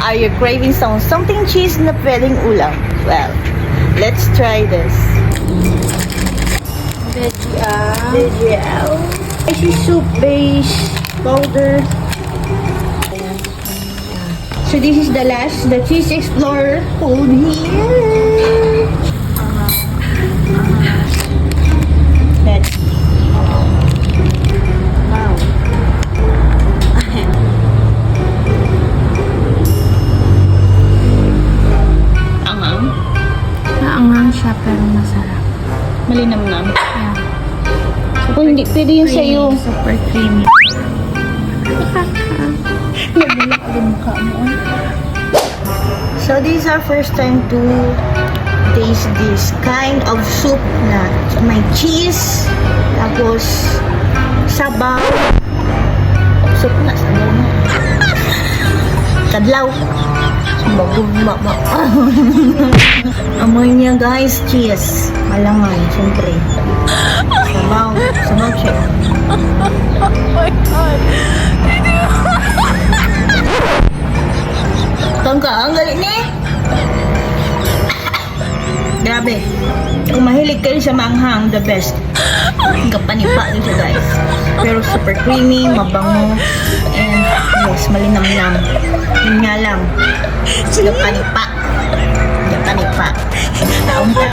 Are you craving something cheese na pwedeng ulam? Well, let's try this. Veggie spicy soup base powder. So this is the last, the cheese explorer. Hold here. Let's. Wow. Anghang. Naanghang siya pero masarap. Malinamnam. Yeah. Oh, hindi pwede yun sa'yo. Super creamy. Nabulak din mukha mo. So this is our first time to taste this kind of soup na may cheese, tapos sabaw. Soup na, sabaw na. Kadlaw. Bagumba. Amoy niya guys, cheese. Malangan, siyempre. Sabaw siya. Oh my God! Ang galit ni. Grabe. Kung mahilig kayo sa manghang, the best. Kapanipa din siya guys. Pero super creamy, mabango, and yes, malinamnam. Yun nga lang. Kapanipa. Taon ka.